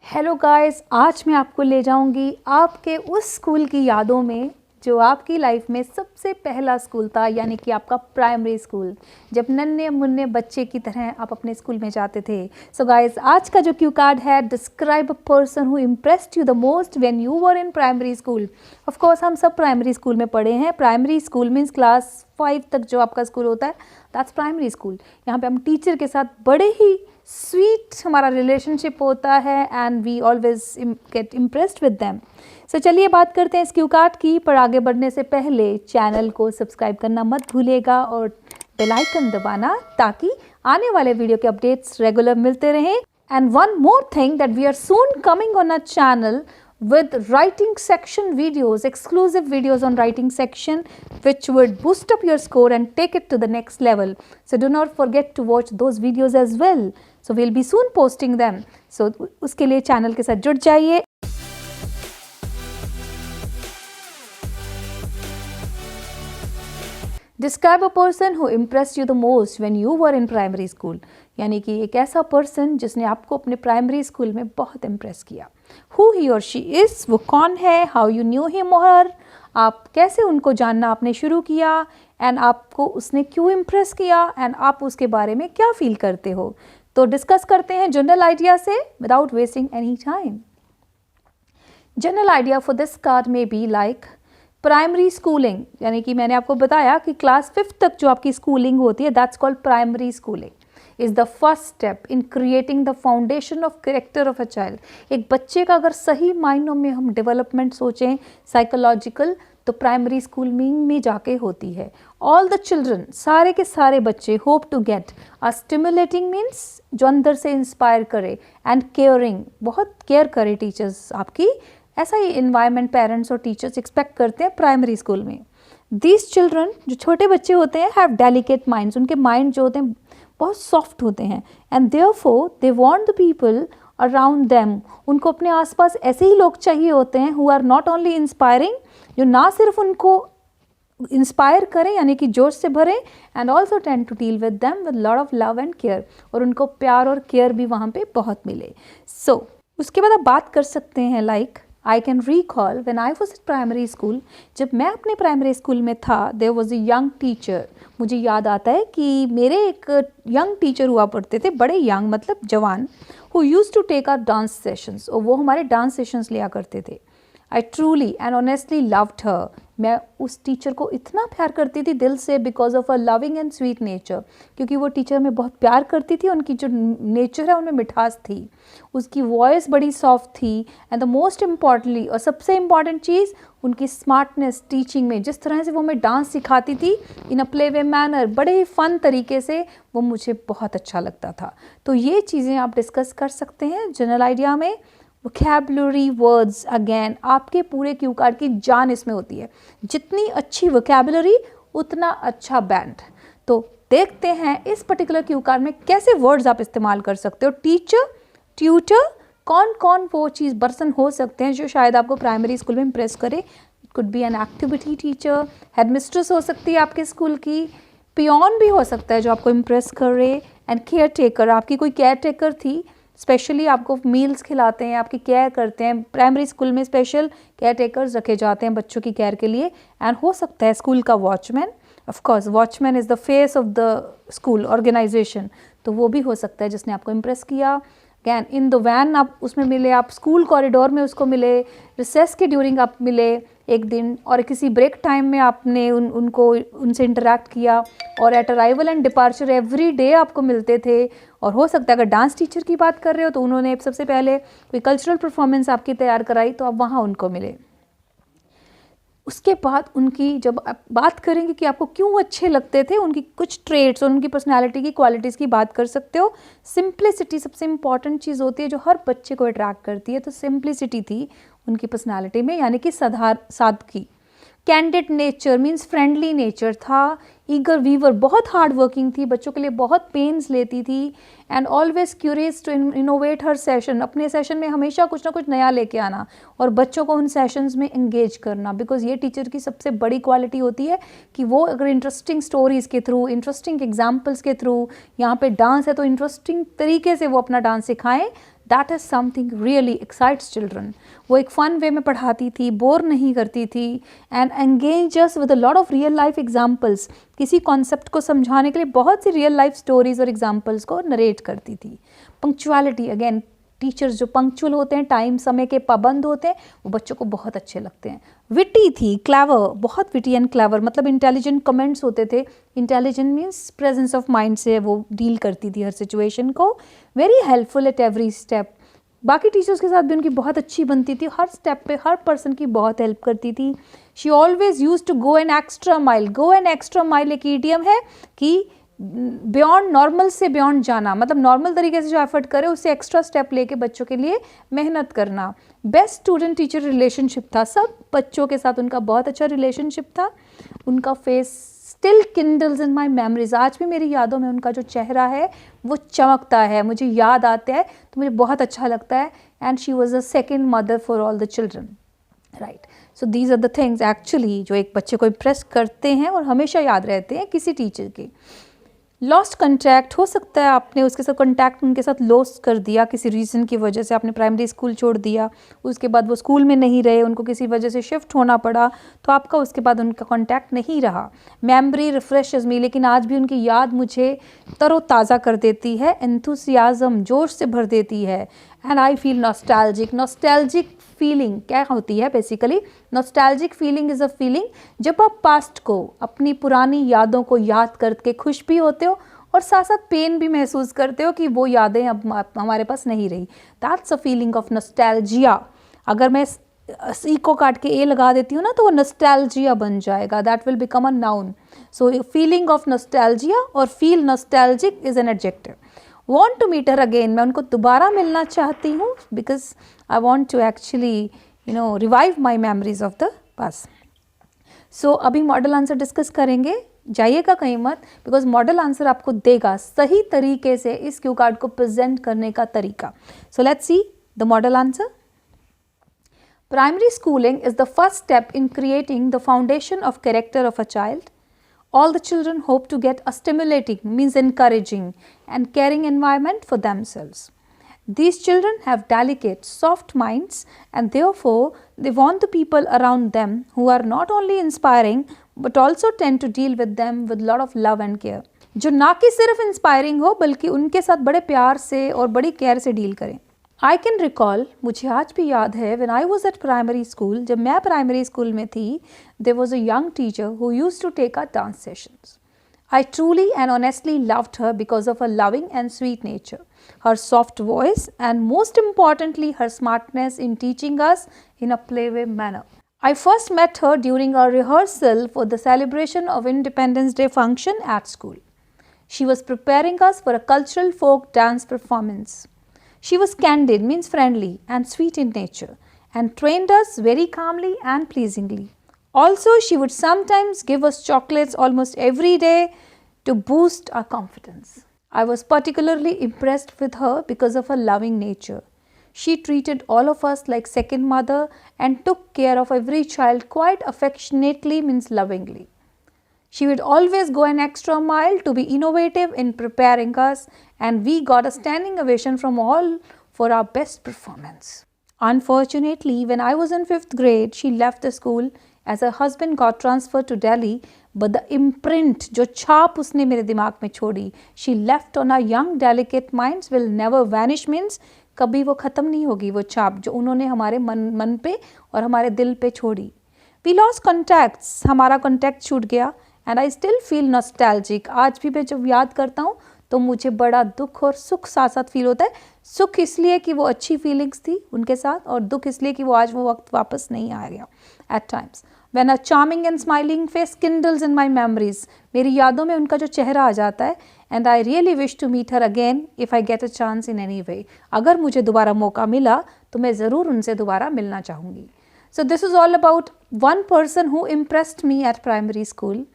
Hello guys, आज मैं आपको ले जाऊंगी आपके उस स्कूल की यादों में जो आपकी लाइफ में सबसे पहला स्कूल था, यानी कि आपका प्राइमरी स्कूल, जब नन्हे मुन्ने बच्चे की तरह आप अपने स्कूल में जाते थे। सो गाइस, आज का जो क्यू कार्ड है, describe a person who impressed you the most when you were in primary school. Of course हम सब प्राइमरी स्कूल में पढ़े हैं। प्राइमरी स्कूल मीन्स क्लास 5 तक जो आपका स्कूल होता है, दैट्स प्राइमरी स्कूल। यहाँ पे हम टीचर के साथ बड़े ही स्वीट हमारा रिलेशनशिप होता है and we always get impressed with them. So चलिए बात करते हैं इस क्यू कार्ड की, पर आगे बढ़ने से पहले चैनल को सब्सक्राइब करना मत भूलिएगा और बेल आइकन दबाना, ताकि आने वाले वीडियो के अपडेट्स रेगुलर मिलते रहें। And one more thing, that we are soon coming on a channel with writing section videos, exclusive videos on writing section, which would boost up your score and take it to the next level. So do not forget to watch those videos as well. So we'll be soon posting them. So उसके लिए channel के साथ जुड़ जाइए। Describe a person who impressed you the most when you were in primary school, यानी कि एक ऐसा पर्सन जिसने आपको अपने प्राइमरी स्कूल में बहुत इम्प्रेस किया। हु ही और शी इज़, वो कौन है, हाउ यू न्यू हिम और हर, आप कैसे उनको जानना आपने शुरू किया, एंड आपको उसने क्यों इम्प्रेस किया, एंड आप उसके बारे में क्या फील करते हो। तो डिस्कस करते हैं जनरल आइडिया से without wasting any time. General idea for this card में बी लाइक प्राइमरी स्कूलिंग, यानी कि मैंने आपको बताया कि क्लास 5 तक जो आपकी स्कूलिंग होती है, that's called primary schooling, is the first step in creating the foundation of character of a child. एक बच्चे का अगर सही मायनों में हम डेवलपमेंट सोचें साइकोलॉजिकल, तो प्राइमरी स्कूल में जाके होती है। ऑल द चिल्ड्रन, सारे के सारे बच्चे, hope to get a stimulating means जो अंदर से इंस्पायर करे, एंड केयरिंग, बहुत केयर करे टीचर्स आपकी। ऐसा ही इन्वायरमेंट पेरेंट्स और टीचर्स एक्सपेक्ट करते हैं प्राइमरी स्कूल में। दीज चिल्ड्रन, जो छोटे बच्चे होते हैं, हैव डेलिकेट माइंड्स, उनके माइंड जो होते हैं बहुत सॉफ्ट होते हैं, and therefore they want the people around them, उनको अपने आसपास ऐसे ही लोग चाहिए होते हैं who are not only inspiring, जो ना सिर्फ उनको इंस्पायर करें यानी कि जोश से भरें, and also tend to deal with them with lot of love and care, और उनको प्यार और केयर भी वहाँ पे बहुत मिले। सो उसके बाद आप बात कर सकते हैं like I can recall when I was at primary school, जब मैं अपने प्राइमरी स्कूल में था, there was a young teacher। मुझे याद आता है कि मेरे एक यंग टीचर हुआ पढ़ते थे, बड़े यंग मतलब जवान, who used to take our dance sessions, और वो हमारे डांस सेशंस लिया करते थे। I truly and honestly loved her। मैं उस टीचर को इतना प्यार करती थी दिल से, because of a loving and sweet nature, क्योंकि वो टीचर में बहुत प्यार करती थी, उनकी जो नेचर है उनमें मिठास थी, उसकी वॉइस बड़ी सॉफ्ट थी, एंड द मोस्ट इम्पॉर्टेंटली, और सबसे इम्पॉर्टेंट चीज़, उनकी स्मार्टनेस टीचिंग में, जिस तरह से वो हमें डांस सिखाती थी इन अ प्ले वे मैनर, बड़े ही फन तरीके से, वो मुझे बहुत अच्छा लगता था। तो ये चीज़ें आप डिस्कस कर सकते हैं जनरल आइडिया में। वोकैबुलरी वर्ड्स, अगेन आपके पूरे क्यू कार्ड की जान इसमें होती है, जितनी अच्छी वोकैबुलरी उतना अच्छा बैंड। तो देखते हैं इस पर्टिकुलर क्यू कार्ड में कैसे वर्ड्स आप इस्तेमाल कर सकते हो। टीचर, ट्यूटर, कौन कौन वो चीज़ पर्सन हो सकते हैं जो शायद आपको प्राइमरी स्कूल में इम्प्रेस करे। It could be an activity teacher, headmistress हो सकती है आपके स्कूल की, पियोन भी हो सकता है जो आपको इम्प्रेस करे, एंड केयर टेकर, आपकी कोई केयर टेकर थी, स्पेशली आपको मील्स खिलाते हैं, आपकी केयर करते हैं। प्राइमरी स्कूल में स्पेशल केयर टेकर्स रखे जाते हैं बच्चों की केयर के लिए, एंड हो सकता है स्कूल का watchman. Of course watchman is the face of the school organization, तो वो भी हो सकता है जिसने आपको इम्प्रेस किया। अगैन इन द वैन आप उसमें मिले, आप स्कूल कॉरिडोर में उसको मिले, रिसेस के ड्यूरिंग आप मिले एक दिन, और किसी ब्रेक टाइम में आपने उनसे इंटरेक्ट किया, और at arrival and departure every day आपको मिलते थे। और हो सकता है अगर डांस टीचर की बात कर रहे हो तो उन्होंने सबसे पहले कोई कल्चरल परफॉर्मेंस आपकी तैयार कराई, तो आप वहाँ उनको मिले। उसके बाद उनकी जब आप बात करेंगे कि आपको क्यों अच्छे लगते थे, उनकी कुछ ट्रेट्स और उनकी पर्सनालिटी की क्वालिटीज़ की बात कर सकते हो। सिंप्लिसिटी सबसे इंपॉर्टेंट चीज़ होती है जो हर बच्चे को अट्रैक्ट करती है, तो सिंप्लिसिटी थी उनकी पर्सनालिटी में, यानी कि सादगी। Candid nature means friendly nature था। ईगर वीवर, बहुत हार्ड वर्किंग थी, बच्चों के लिए बहुत पेन्स लेती थी, and always curious to innovate हर सेशन, अपने सेशन में हमेशा कुछ ना कुछ नया लेके आना और बच्चों को उन सेशंस में एंगेज करना, बिकॉज ये टीचर की सबसे बड़ी क्वालिटी होती है कि वो अगर इंटरेस्टिंग स्टोरीज़ के थ्रू, इंटरेस्टिंग एग्जाम्पल्स के थ्रू, यहाँ पे डांस है तो इंटरेस्टिंग तरीके से वो अपना डांस सिखाएं, that is something really excites children. वो एक फ़न वे में पढ़ाती थी, बोर नहीं करती थी, and engage us with a lot of real life examples. किसी कॉन्सेप्ट को समझाने के लिए बहुत सी रियल लाइफ स्टोरीज और एग्जाम्पल्स को नरेट करती थी। पंक्चुअलिटी, अगेन टीचर्स जो पंक्चुअल होते हैं, टाइम समय के पाबंद होते हैं, वो बच्चों को बहुत अच्छे लगते हैं। विटी थी, क्लेवर, बहुत विटी एंड क्लेवर, मतलब इंटेलिजेंट कमेंट्स होते थे। Intelligent means presence of mind से वो डील करती थी हर सिचुएशन को। Very helpful at every step. बाकी टीचर्स के साथ भी उनकी बहुत अच्छी बनती थी, हर स्टेप पे हर पर्सन की बहुत हेल्प करती थी। She always use to go an extra mile. Go an extra mile एक ईडियम है कि बियॉन्ड नॉर्मल से बियॉन्ड जाना, मतलब नॉर्मल तरीके से जो एफर्ट करे उससे एक्स्ट्रा स्टेप लेके बच्चों के लिए मेहनत करना। बेस्ट स्टूडेंट टीचर रिलेशनशिप था, सब बच्चों के साथ उनका बहुत अच्छा रिलेशनशिप था। उनका फेस स्टिल किंडल्स इन माई मेमोरीज। आज भी मेरी यादों में उनका जो चेहरा है वो चमकता है, मुझे याद आता है तो मुझे बहुत अच्छा लगता है। And she was a second mother for all the children, right. So these are the things actually जो एक बच्चे को इम्प्रेस करते हैं और हमेशा याद रहते हैं किसी टीचर के। लॉस्ट कंटैक्ट, हो सकता है आपने उसके साथ कंटैक्ट उनके साथ लॉस कर दिया किसी रीज़न की वजह से, आपने प्राइमरी स्कूल छोड़ दिया, उसके बाद वो स्कूल में नहीं रहे, उनको किसी वजह से शिफ्ट होना पड़ा, तो आपका उसके बाद उनका कंटैक्ट नहीं रहा। मेमोरी रिफ्रेशेस मी, लेकिन आज भी उनकी याद मुझे तरोताज़ा कर देती है, एंथुसियाज़म जोश से भर देती है। And I feel nostalgic. Nostalgic feeling क्या होती है? Basically nostalgic feeling is a feeling जब आप पास्ट को, अपनी पुरानी यादों को याद करके खुश भी होते हो और साथ साथ पेन भी महसूस करते हो कि वो यादें अब हमारे पास नहीं रही। That's a feeling of nostalgia. अगर मैं सी को काट के ए लगा देती हूँ ना तो वो नॉस्टैल्जिया बन जाएगा, that will become a noun. So feeling of nostalgia और feel nostalgic is an adjective. Want to meet her again, मैं उनको दोबारा मिलना चाहती हूँ because I want to actually revive my memories of the past. So अभी model answer discuss करेंगे, जाइएगा कहीं मत, बिकॉज मॉडल आंसर आपको देगा सही तरीके से इस क्यू कार्ड को प्रेजेंट करने का तरीका। So let's see the model answer. Primary schooling is the first step in creating the foundation of character of a child. All the children hope to get a stimulating, means encouraging and caring environment for themselves. These children have delicate, soft minds and therefore they want the people around them who are not only inspiring but also tend to deal with them with a lot of love and care. जो ना कि सिर्फ inspiring हो बल्कि उनके साथ बड़े प्यार से और बड़ी केयर से डील करें। आई कैन रिकॉल, मुझे आज भी याद है, when I was at primary school, जब मैं प्राइमरी स्कूल में थी, there was a young teacher who used to take our dance sessions. I truly and honestly loved her because of her loving and sweet nature, her soft voice, and most importantly, her smartness in teaching us in a playway manner. I first met her during our rehearsal for the celebration of Independence Day function at school. She was preparing us for a cultural folk dance performance. She was candid, means friendly, and sweet in nature, and trained us very calmly and pleasingly. Also, she would sometimes give us chocolates almost every day to boost our confidence. I was particularly impressed with her because of her loving nature. She treated all of us like second mother and took care of every child quite affectionately, means lovingly. She would always go an extra mile to be innovative in preparing us, and we got a standing ovation from all for our best performance. Unfortunately, when I was in 5th grade, she left the school as her husband got transferred to Delhi, but the imprint, जो छाप उसने मेरे दिमाग में छोड़ी, she left on our young delicate minds will never vanish, means कभी वो ख़त्म नहीं होगी वो छाप जो उन्होंने हमारे मन पे और हमारे दिल पे छोड़ी. We lost contacts, हमारा कॉन्टैक्ट छूट गया, and I still feel nostalgic. आज भी मैं जब याद करता हूँ तो मुझे बड़ा दुख और सुख साथ साथ फील होता है. सुख इसलिए कि वो अच्छी फीलिंग्स थी उनके साथ, और दुख इसलिए कि वो आज वो वक्त वापस नहीं आ गया. At times, when a charming and smiling face kindles in my memories, मेरी यादों में उनका जो चेहरा आ जाता है, and I really wish to meet her again if I get a chance in any way. अगर मुझे दोबारा मौका मिला तो मैं ज़रूर उनसे दोबारा मिलना चाहूँगी. So this is all about one person who impressed me at primary school.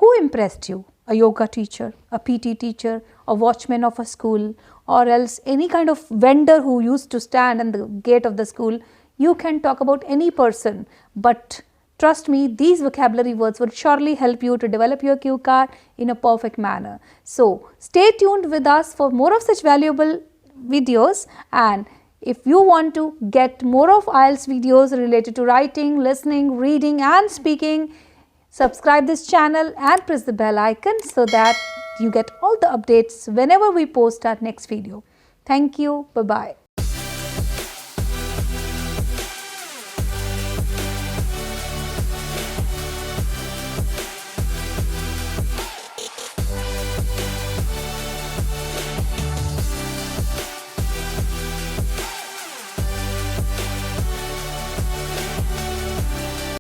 Who impressed you? A yoga teacher, a PT teacher, a watchman of a school, or else any kind of vendor who used to stand in the gate of the school. You can talk about any person, but trust me, these vocabulary words will surely help you to develop your cue card in a perfect manner. So stay tuned with us for more of such valuable videos. And if you want to get more of IELTS videos related to writing, listening, reading and speaking, subscribe this channel and press the bell icon so that you get all the updates whenever we post our next video. Thank you. Bye-bye.